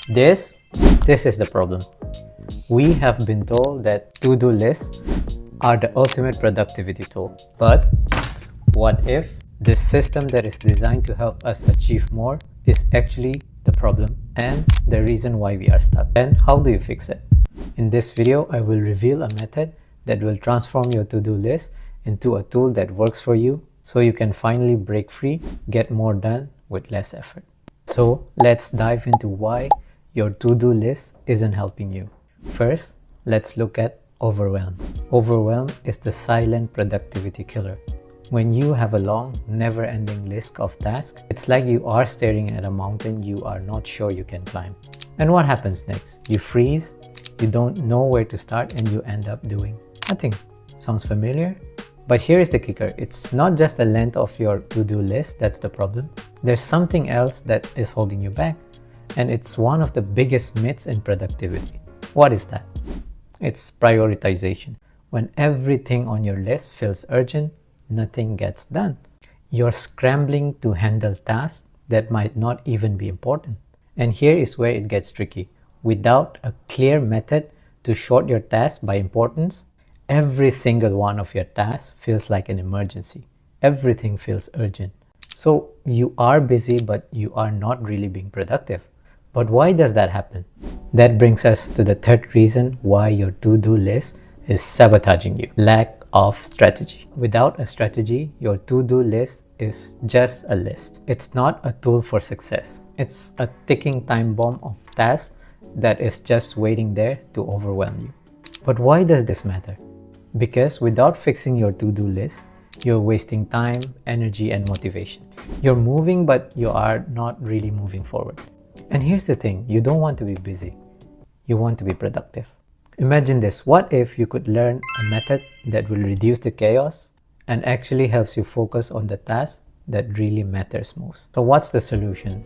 This is the problem. We have been told that to-do lists are the ultimate productivity tool. But what if this system that is designed to help us achieve more is actually the problem and the reason why we are stuck? Then how do you fix it? In this video, I will reveal a method that will transform your to-do list into a tool that works for you so you can finally break free, get more done with less effort. So let's dive into why your to-do list isn't helping you. First, let's look at overwhelm. Overwhelm is the silent productivity killer. When you have a long, never-ending list of tasks, it's like you are staring at a mountain you are not sure you can climb. And what happens next? You freeze, you don't know where to start, and you end up doing nothing. Sounds familiar? But here is the kicker. It's not just the length of your to-do list that's the problem. There's something else that is holding you back. And it's one of the biggest myths in productivity. What is that? It's prioritization. When everything on your list feels urgent, nothing gets done. You're scrambling to handle tasks that might not even be important. And here is where it gets tricky. Without a clear method to sort your tasks by importance, every single one of your tasks feels like an emergency. Everything feels urgent. So you are busy, but you are not really being productive. But why does that happen? That brings us to the third reason why your to-do list is sabotaging you. Lack of strategy. Without a strategy, your to-do list is just a list. It's not a tool for success. It's a ticking time bomb of tasks that is just waiting there to overwhelm you. But why does this matter? Because without fixing your to-do list, you're wasting time, energy, and motivation. You're moving, but you are not really moving forward. And here's the thing, you don't want to be busy. You want to be productive. Imagine this, what if you could learn a method that will reduce the chaos and actually helps you focus on the task that really matters most? So what's the solution?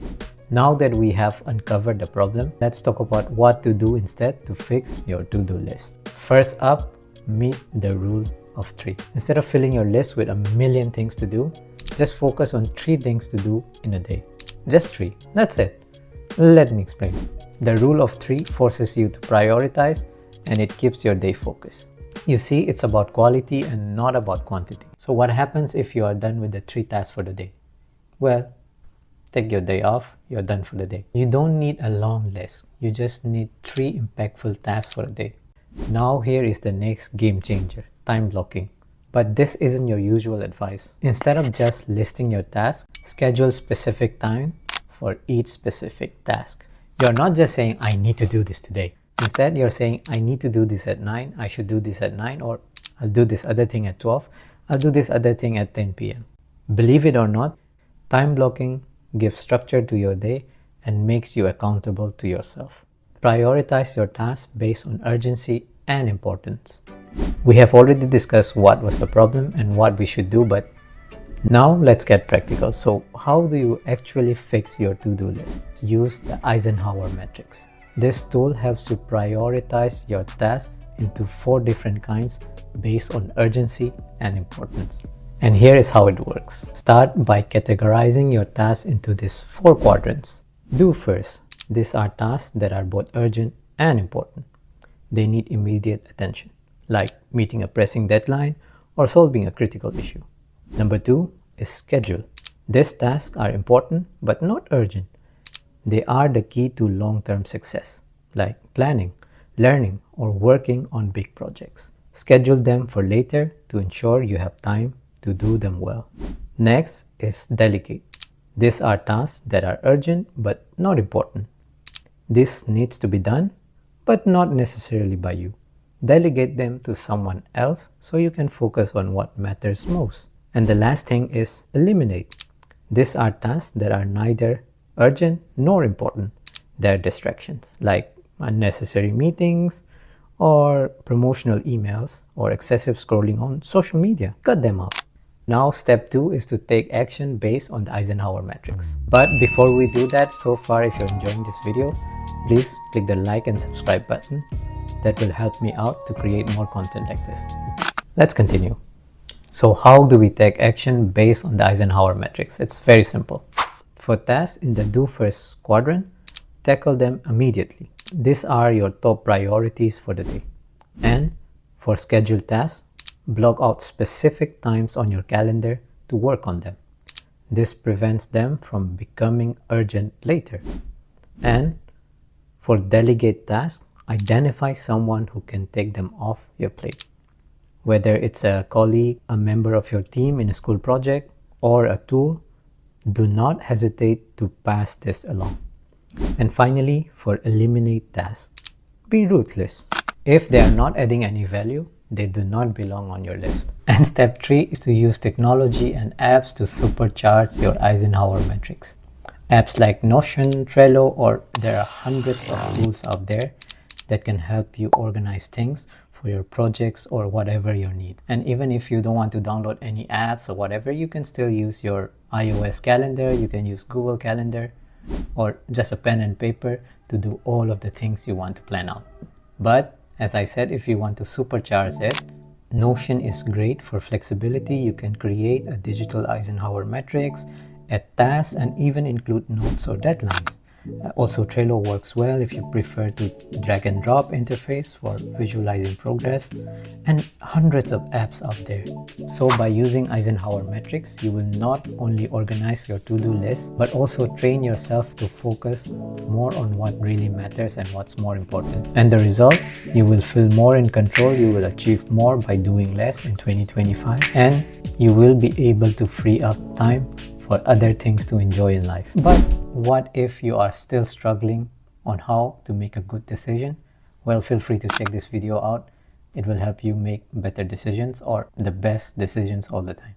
Now that we have uncovered the problem, let's talk about what to do instead to fix your to-do list. First up, meet the rule of 3. Instead of filling your list with a million things to do, just focus on 3 things to do in a day. Just 3. That's it. Let me explain. The rule of 3 forces you to prioritize and it keeps your day focused. You see, it's about quality and not about quantity. So what happens if you are done with the 3 tasks for the day? Well, take your day off, you're done for the day. You don't need a long list. You just need 3 impactful tasks for a day. Now here is the next game changer, time blocking. But this isn't your usual advice. Instead of just listing your tasks, schedule specific time for each specific task. You're not just saying, I need to do this today. Instead, you're saying, I need to do this at 9, I should do this at 9, or I'll do this other thing at 12, I'll do this other thing at 10 p.m. Believe it or not, time blocking gives structure to your day and makes you accountable to yourself. Prioritize your tasks based on urgency and importance. We have already discussed what was the problem and what we should do, but now let's get practical. So how do you actually fix your to-do list? Use the Eisenhower Matrix. This tool helps you prioritize your tasks into 4 different kinds based on urgency and importance. And here is how it works. Start by categorizing your tasks into these 4 quadrants. Do first. These are tasks that are both urgent and important. They need immediate attention, like meeting a pressing deadline or solving a critical issue. Number 2 is schedule. These tasks are important but not urgent. They are the key to long-term success, like planning, learning, or working on big projects. Schedule them for later to ensure you have time to do them well. Next is delegate. These are tasks that are urgent but not important. This needs to be done, but not necessarily by you. Delegate them to someone else so you can focus on what matters most. And the last thing is eliminate. These are tasks that are neither urgent nor important. They're distractions like unnecessary meetings or promotional emails or excessive scrolling on social media. Cut them out. Now step 2 is to take action based on the Eisenhower Matrix. But before we do that, so far if you're enjoying this video, please click the like and subscribe button. That will help me out to create more content like this. Let's continue. So how do we take action based on the Eisenhower Matrix? It's very simple. For tasks in the do first quadrant, tackle them immediately. These are your top priorities for the day. And for scheduled tasks, block out specific times on your calendar to work on them. This prevents them from becoming urgent later. And for delegate tasks, identify someone who can take them off your plate. Whether it's a colleague, a member of your team in a school project, or a tool, do not hesitate to pass this along. And finally, for eliminate tasks, be ruthless. If they are not adding any value, they do not belong on your list. And step 3 is to use technology and apps to supercharge your Eisenhower Matrix. Apps like Notion, Trello, or there are hundreds of tools out there that can help you organize things for your projects or whatever you need. And even if you don't want to download any apps or whatever, you can still use your iOS calendar, you can use Google Calendar, or just a pen and paper to do all of the things you want to plan out. But as I said, if you want to supercharge it, Notion is great for flexibility. You can create a digital Eisenhower matrix, add tasks, and even include notes or deadlines. Also, Trello works well if you prefer to drag and drop interface for visualizing progress, and hundreds of apps out there. So by using Eisenhower Matrix, you will not only organize your to-do list, but also train yourself to focus more on what really matters and what's more important. And the result, you will feel more in control, you will achieve more by doing less in 2025, and you will be able to free up time for other things to enjoy in life. But what if you are still struggling on how to make a good decision? Well, feel free to check this video out. It will help you make better decisions or the best decisions all the time.